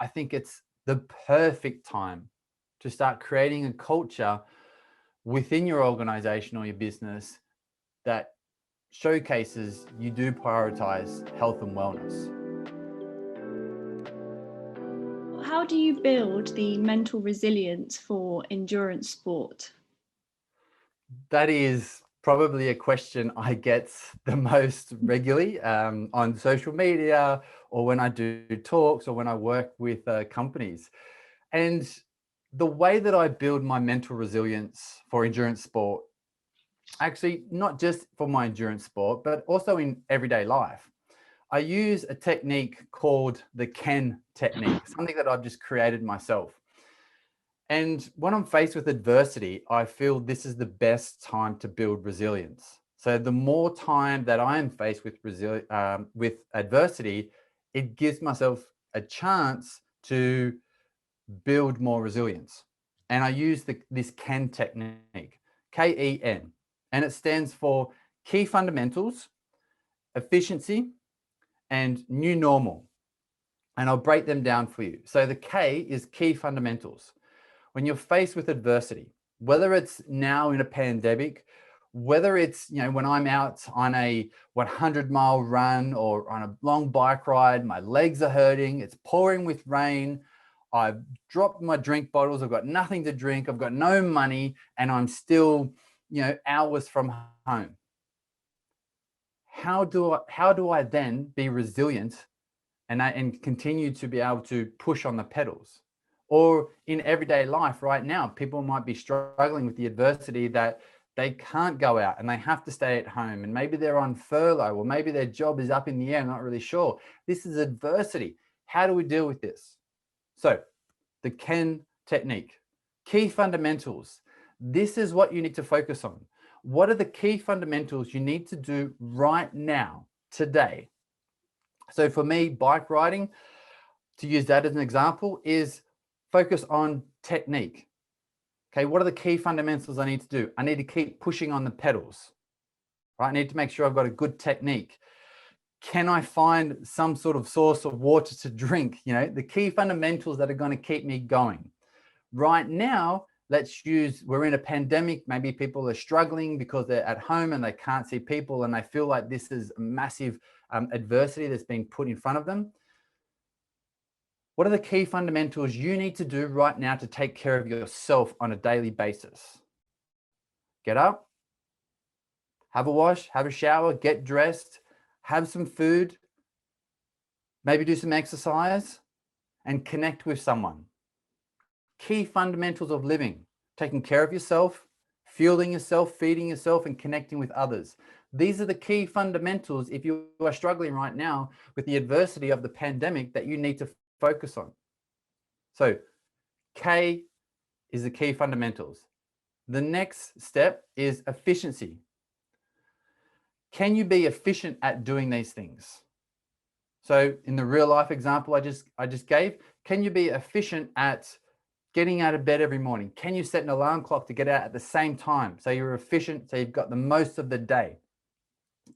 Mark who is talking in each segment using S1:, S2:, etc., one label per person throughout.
S1: I think it's the perfect time to start creating a culture within your organization or your business that showcases you do prioritize health and wellness.
S2: How do you build the mental resilience for endurance sport?
S1: That is probably a question I get the most regularly on social media, or when I do talks, or when I work with companies. And the way that I build my mental resilience for endurance sport, actually not just for my endurance sport, but also in everyday life, I use a technique called the Ken technique, something that I've just created myself. And when I'm faced with adversity, I feel this is the best time to build resilience. So the more time that I am faced with with adversity, it gives myself a chance to build more resilience. And I use this KEN technique, KEN, and it stands for key fundamentals, efficiency, and new normal. And I'll break them down for you. So the K is key fundamentals. When you're faced with adversity, whether it's now in a pandemic, whether it's, when I'm out on a 100-mile run or on a long bike ride, my legs are hurting, it's pouring with rain, I've dropped my drink bottles, I've got nothing to drink, I've got no money, and I'm still, hours from home. How do I then be resilient and continue to be able to push on the pedals? Or in everyday life right now, people might be struggling with the adversity that they can't go out and they have to stay at home, and maybe they're on furlough, or maybe their job is up in the air, not really sure. This is adversity. How do we deal with this? So the KEN technique, key fundamentals. This is what you need to focus on. What are the key fundamentals you need to do right now, today? So for me, bike riding, to use that as an example, is focus on technique. Okay, what are the key fundamentals I need to do? I need to keep pushing on the pedals, right? I need to make sure I've got a good technique. Can I find some sort of source of water to drink? The key fundamentals that are going to keep me going. Right now, we're in a pandemic. Maybe people are struggling because they're at home and they can't see people, and they feel like this is a massive adversity that's being put in front of them. What are the key fundamentals you need to do right now to take care of yourself on a daily basis? Get up, have a wash, have a shower, get dressed, have some food, maybe do some exercise, and connect with someone. Key fundamentals of living: taking care of yourself, fueling yourself, feeding yourself, and connecting with others. These are the key fundamentals if you are struggling right now with the adversity of the pandemic that you need to focus on. So K is the key fundamentals. The next step is efficiency. Can you be efficient at doing these things? So in the real life example I just gave, can you be efficient at getting out of bed every morning? Can you set an alarm clock to get out at the same time so you're efficient, so you've got the most of the day?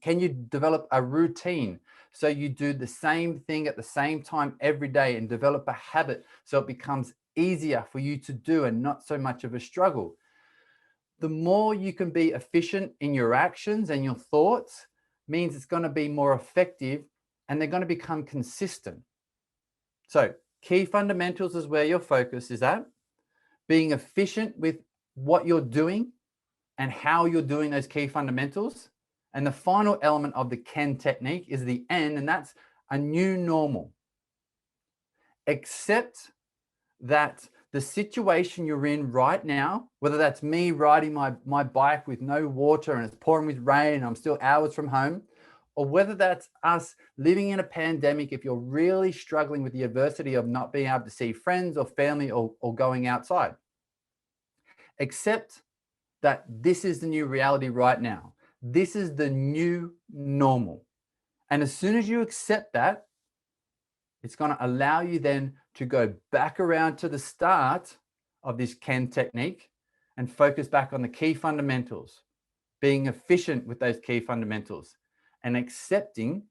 S1: Can you develop a routine so you do the same thing at the same time every day, and develop a habit so it becomes easier for you to do and not so much of a struggle? The more you can be efficient in your actions and your thoughts means it's going to be more effective, and they're going to become consistent. So key fundamentals is where your focus is at. Being efficient with what you're doing and how you're doing those key fundamentals. And the final element of the KEN technique is the N, and that's a new normal. Accept that the situation you're in right now, whether that's me riding my bike with no water and it's pouring with rain and I'm still hours from home, or whether that's us living in a pandemic, if you're really struggling with the adversity of not being able to see friends or family or going outside. Accept that this is the new reality right now. This is the new normal. And as soon as you accept that, it's going to allow you then to go back around to the start of this KEN technique and focus back on the key fundamentals, being efficient with those key fundamentals, and accepting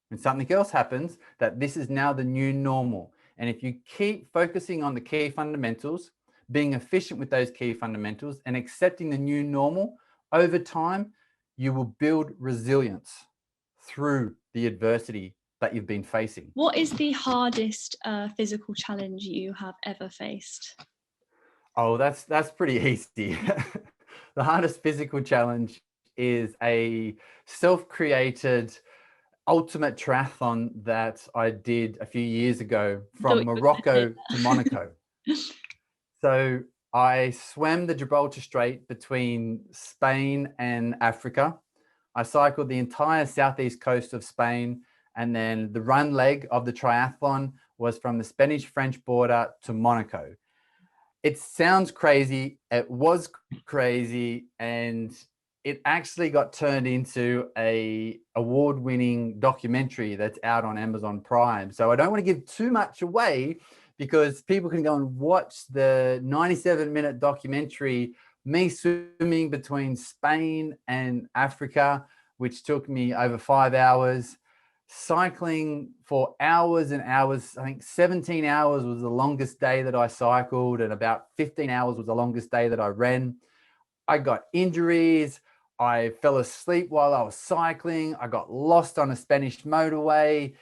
S1: when something else happens that this is now the new normal. And if you keep focusing on the key fundamentals, being efficient with those key fundamentals and accepting the new normal, over time, you will build resilience through the adversity that you've been facing.
S2: What is the hardest physical challenge you have ever faced?
S1: Oh, that's pretty easy. The hardest physical challenge is a self-created ultimate triathlon that I did a few years ago from Morocco to Monaco. So I swam the Gibraltar Strait between Spain and Africa. I cycled the entire southeast coast of Spain, and then the run leg of the triathlon was from the Spanish-French border to Monaco. It sounds crazy. It was crazy, and it actually got turned into a award-winning documentary that's out on Amazon Prime. So I don't want to give too much away because people can go and watch the 97-minute documentary, me swimming between Spain and Africa, which took me over 5 hours, cycling for hours and hours. I think 17 hours was the longest day that I cycled, and about 15 hours was the longest day that I ran. I got injuries. I fell asleep while I was cycling. I got lost on a Spanish motorway.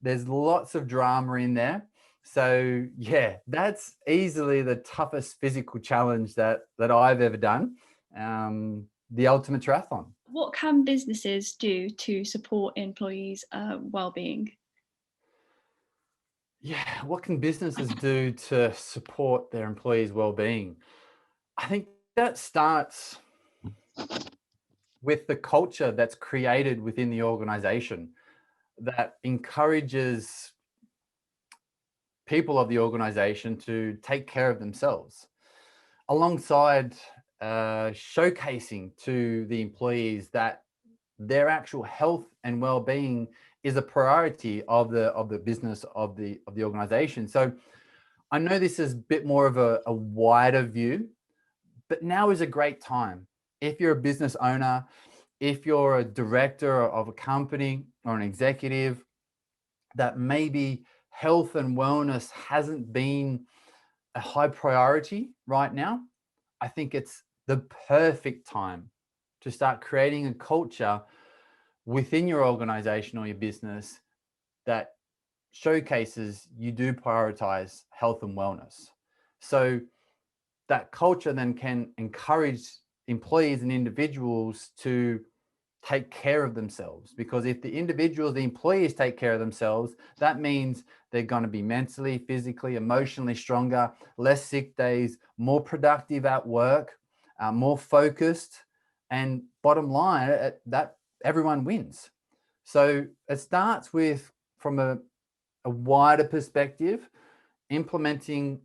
S1: There's lots of drama in there. So yeah, that's easily the toughest physical challenge that I've ever done. The ultimate triathlon.
S2: What can businesses do to support employees' well-being?
S1: Yeah, what can businesses do to support their employees' well-being? I think that starts with the culture that's created within the organization that encourages people of the organization to take care of themselves, alongside showcasing to the employees that their actual health and well-being is a priority of the business of the organization. So I know this is a bit more of a wider view, but now is a great time. If you're a business owner, if you're a director of a company or an executive, that maybe health and wellness hasn't been a high priority right now, I think it's the perfect time to start creating a culture within your organization or your business that showcases you do prioritize health and wellness. So that culture then can encourage employees and individuals to take care of themselves, because if the individuals, the employees take care of themselves, that means they're going to be mentally, physically, emotionally stronger, less sick days, more productive at work, more focused, and bottom line, that everyone wins. So it starts with, from a wider perspective, implementing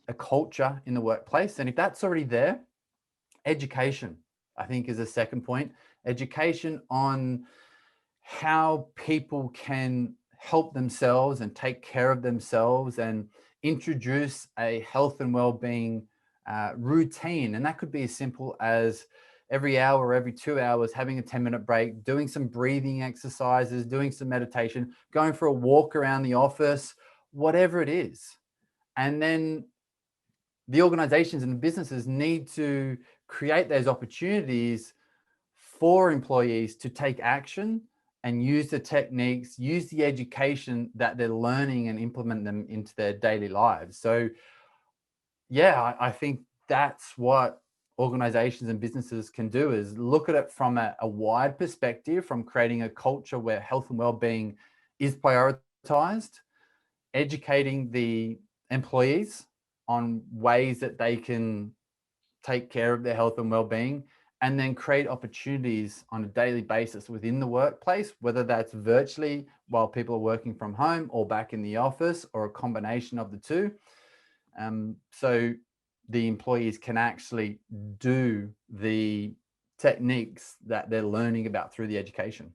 S1: a culture in the workplace. And if that's already there, education, I think, is a second point. Education on how people can help themselves and take care of themselves and introduce a health and well-being routine. And that could be as simple as every hour or every 2 hours having a 10-minute break, doing some breathing exercises, doing some meditation, going for a walk around the office, whatever it is. And then the organizations and the businesses need to create those opportunities for employees to take action and use the techniques, use the education that they're learning and implement them into their daily lives. So yeah, I think that's what organizations and businesses can do, is look at it from a wide perspective, from creating a culture where health and well-being is prioritized, educating the employees on ways that they can take care of their health and well-being, and then create opportunities on a daily basis within the workplace, whether that's virtually while people are working from home or back in the office, or a combination of the two. So the employees can actually do the techniques that they're learning about through the education.